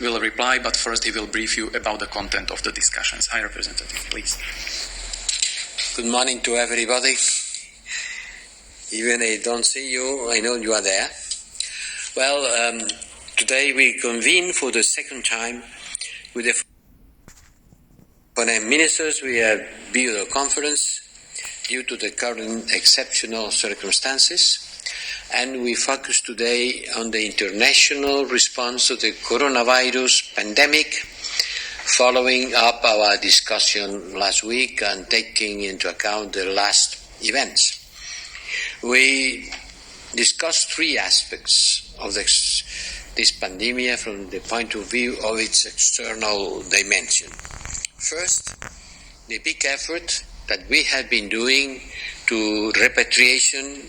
will reply, but first he will brief you about the content of the discussions. High Representative, please. Good morning to everybody. Even I don't see you, I know you are there. Well, today we convene for the second time with the foreign ministers. We have video conference due to the current exceptional circumstances. And we focus today on the international response to the coronavirus pandemic, following up our discussion last week and taking into account the last events. We discussed three aspects of this pandemic from the point of view of its external dimension. First, the big effort that we have been doing to repatriation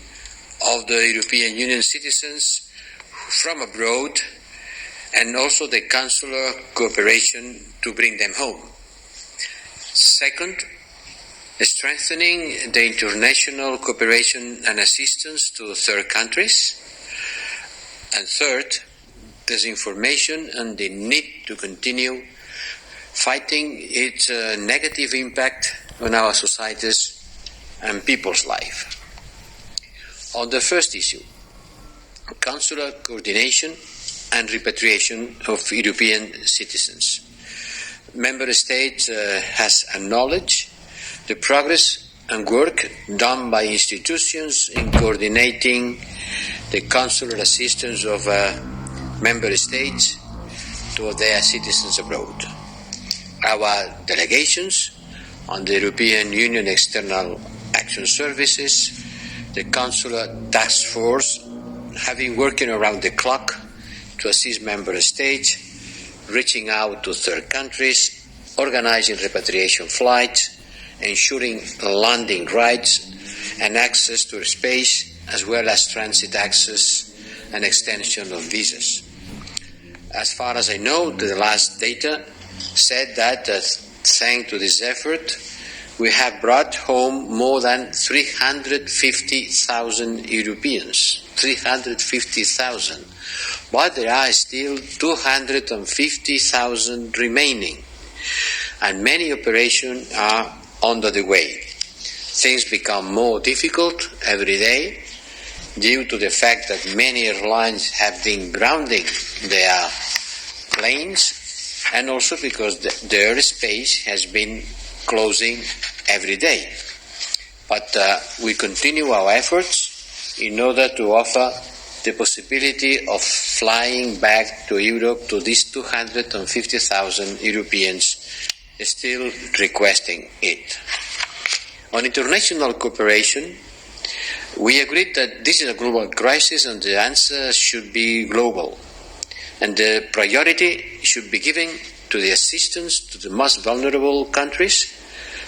of the European Union citizens from abroad, and also the consular cooperation to bring them home. Second, strengthening the international cooperation and assistance to third countries. And third, disinformation and the need to continue fighting its negative impact on our societies and people's life. On the first issue, consular coordination and repatriation of European citizens. Member States has acknowledged the progress and work done by institutions in coordinating the consular assistance of Member States to their citizens abroad. Our delegations on the European Union External Action Services, the Consular Task Force, have been working around the clock to assist Member States, reaching out to third countries, organizing repatriation flights, ensuring landing rights and access to space, as well as transit access and extension of visas. As far as I know, the last data said that thanks to this effort, we have brought home more than 350,000 Europeans. 350,000. But there are still 250,000 remaining. And many operations are under the way. Things become more difficult every day due to the fact that many airlines have been grounding their planes, and also because the airspace has been closing every day. But we continue our efforts in order to offer the possibility of flying back to Europe to these 250,000 Europeans still requesting it. On international cooperation, we agreed that this is a global crisis and the answer should be global. And the priority should be given to the assistance to the most vulnerable countries,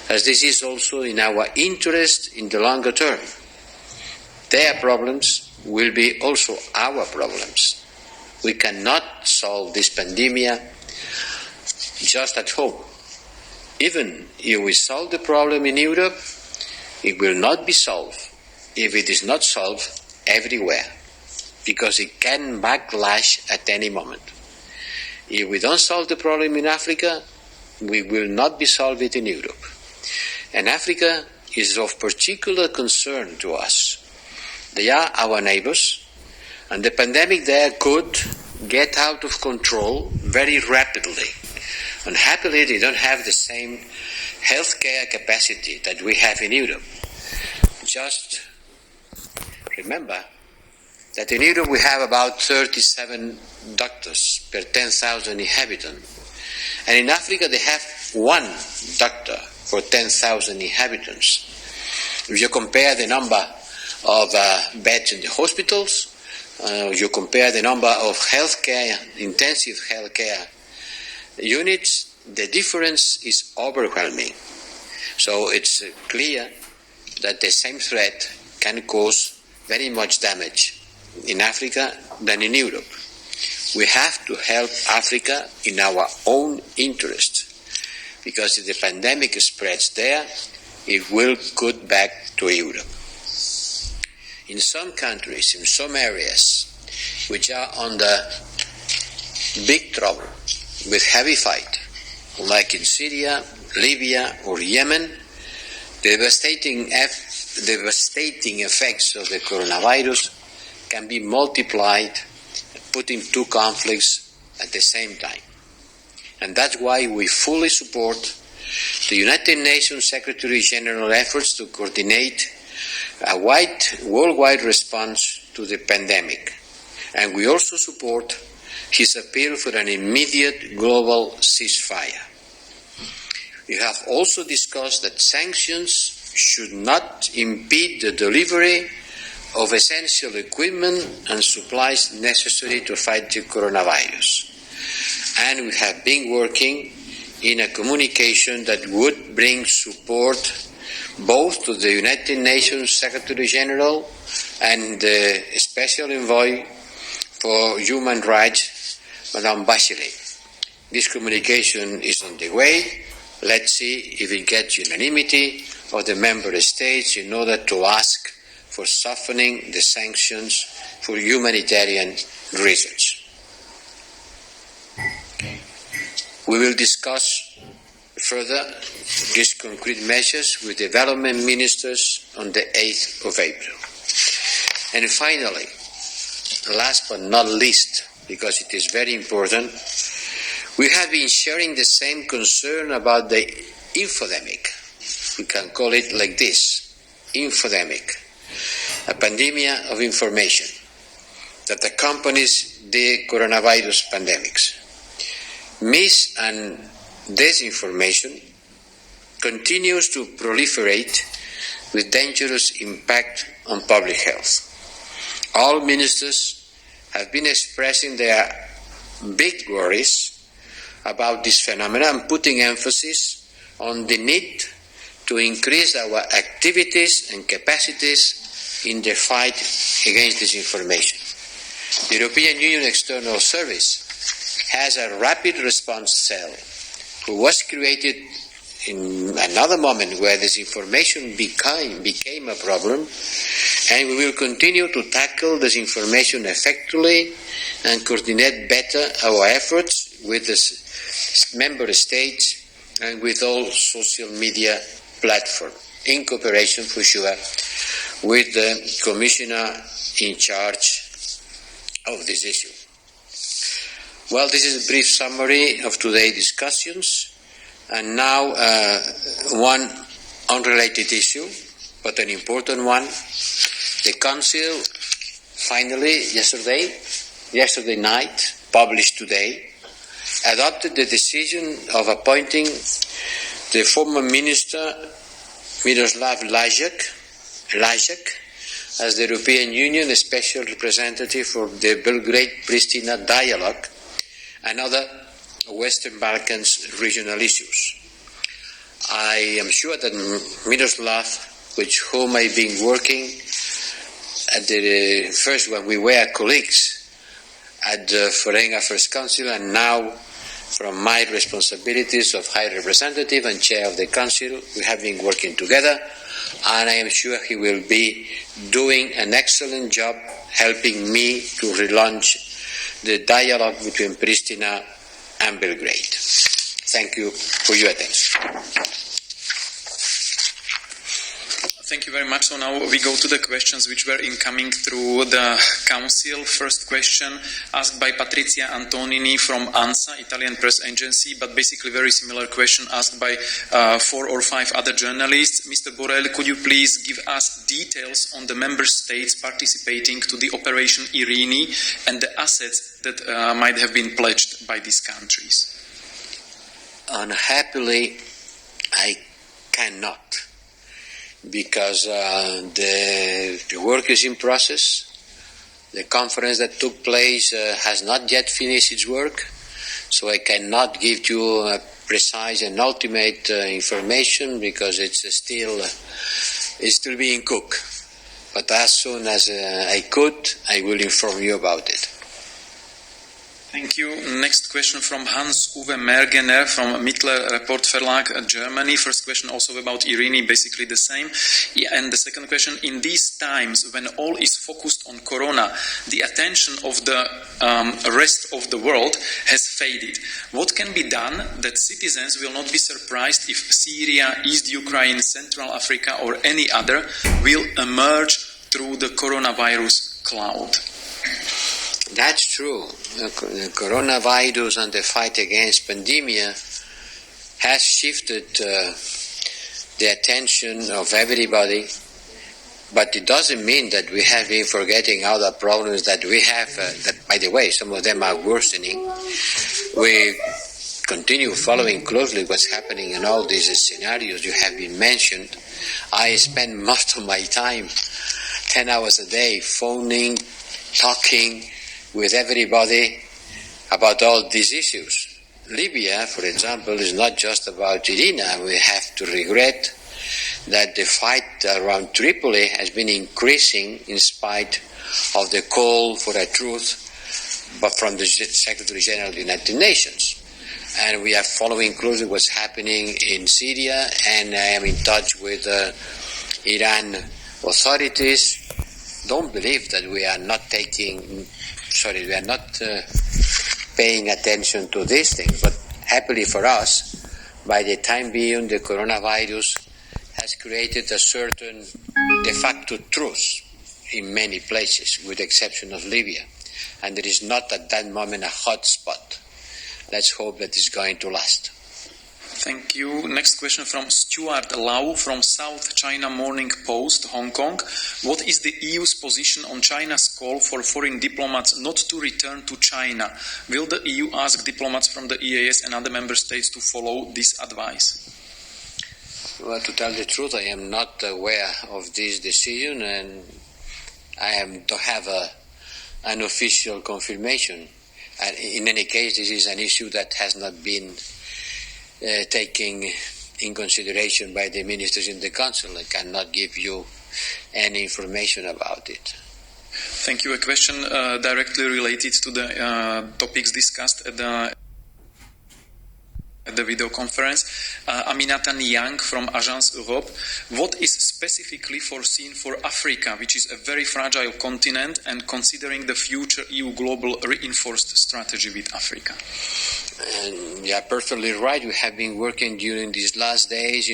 as this is also in our interest in the longer term. Their problems will be also our problems. We cannot solve this pandemic just at home. Even if we solve the problem in Europe, it will not be solved if it is not solved everywhere, because it can backlash at any moment. If we don't solve the problem in Africa, we will not be solved it in Europe. And Africa is of particular concern to us. They are our neighbors, and the pandemic there could get out of control very rapidly. Unhappily, they don't have the same healthcare capacity that we have in Europe. Just remember that in Europe we have about 37 doctors per 10,000 inhabitants. And in Africa they have one doctor for 10,000 inhabitants. If you compare the number of beds in the hospitals, you compare the number of intensive healthcare units, the difference is overwhelming. So it's clear that the same threat can cause very much damage in Africa than in Europe. We have to help Africa in our own interest, because if the pandemic spreads there, it will go back to Europe. In some countries, in some areas, which are under big trouble with heavy fight, like in Syria, Libya or Yemen, the devastating effects of the coronavirus can be multiplied, putting two conflicts at the same time. And that's why we fully support the United Nations Secretary General efforts to coordinate a worldwide response to the pandemic. And we also support his appeal for an immediate global ceasefire. We have also discussed that sanctions should not impede the delivery of essential equipment and supplies necessary to fight the coronavirus. And we have been working in a communication that would bring support both to the United Nations Secretary General and the Special Envoy for Human Rights, Madame Bachelet. This communication is on the way. Let's see if it gets unanimity of the member states in order to ask for softening the sanctions for humanitarian reasons. We will discuss further these concrete measures with development ministers on the 8th of April. And finally, last but not least, because it is very important, we have been sharing the same concern about the infodemic. We can call it like this, infodemic, a pandemia of information that accompanies the coronavirus pandemics. Mis- and disinformation continues to proliferate with dangerous impact on public health. All ministers have been expressing their big worries about this phenomenon and putting emphasis on the need to increase our activities and capacities in the fight against disinformation. The European Union External Service has a rapid response cell who was created in another moment where disinformation became a problem, and we will continue to tackle disinformation effectively and coordinate better our efforts with the member states and with all social media platforms, in cooperation for sure with the Commissioner in charge of this issue. Well, this is a brief summary of today's discussions. And now one unrelated issue, but an important one. The Council finally, yesterday night, published today, adopted the decision of appointing the former Minister Miroslav Lajcak as the European Union Special Representative for the Belgrade-Pristina dialogue and other Western Balkans regional issues. I am sure that Miroslav, with whom I've been working at the first when we were colleagues at the Foreign Affairs Council, and now from my responsibilities of High Representative and Chair of the Council, we have been working together, and I am sure he will be doing an excellent job helping me to relaunch the dialogue between Pristina and Belgrade. Thank you for your attention. Thank you very much. So now we go to the questions which were incoming through the Council. First question asked by Patrizia Antonini from ANSA, Italian press agency, but basically very similar question asked by 4 or 5 other journalists. Mr. Borrell, could you please give us details on the member states participating to the Operation Irini and the assets that might have been pledged by these countries? Unhappily, I cannot, because the work is in process. The conference that took place has not yet finished its work, so I cannot give you a precise and ultimate information because it's still being cooked. But as soon as I could, I will inform you about it. Thank you. Next question from Hans-Uwe Mergener from Mittler Report Verlag, Germany. First question also about Irini, basically the same. And the second question, in these times when all is focused on Corona, the attention of the rest of the world has faded. What can be done that citizens will not be surprised if Syria, East Ukraine, Central Africa or any other will emerge through the coronavirus cloud? That's true. The coronavirus and the fight against pandemia has shifted the attention of everybody, but it doesn't mean that we have been forgetting other problems that we have, that, by the way, some of them are worsening. We continue following closely what's happening in all these scenarios you have been mentioned. I spend most of my time, 10 hours a day, phoning, talking with everybody about all these issues. Libya, for example, is not just about Irina. We have to regret that the fight around Tripoli has been increasing in spite of the call for a truce, but from the Secretary General of the United Nations. And we are following closely what's happening in Syria, and I am in touch with Iran authorities. Don't believe that we are not paying attention to these things, but happily for us, by the time being, the coronavirus has created a certain de facto truce in many places, with the exception of Libya, and there is not at that moment a hot spot. Let's hope that it's going to last. Thank you. Next question from Stuart Lau from South China Morning Post, Hong Kong. What is the EU's position on China's call for foreign diplomats not to return to China? Will the EU ask diplomats from the EAS and other member states to follow this advice? Well, to tell the truth, I am not aware of this decision, and I don't have an official confirmation. And in any case, this is an issue that has not been taken in consideration by the ministers in the Council. I cannot give you any information about it. Thank you. A question directly related to the topics discussed at the video conference. Aminata Niang from Agence Europe. What is specifically foreseen for Africa, which is a very fragile continent, and considering the future EU global reinforced strategy with Africa? And you are perfectly right. We have been working during these last days,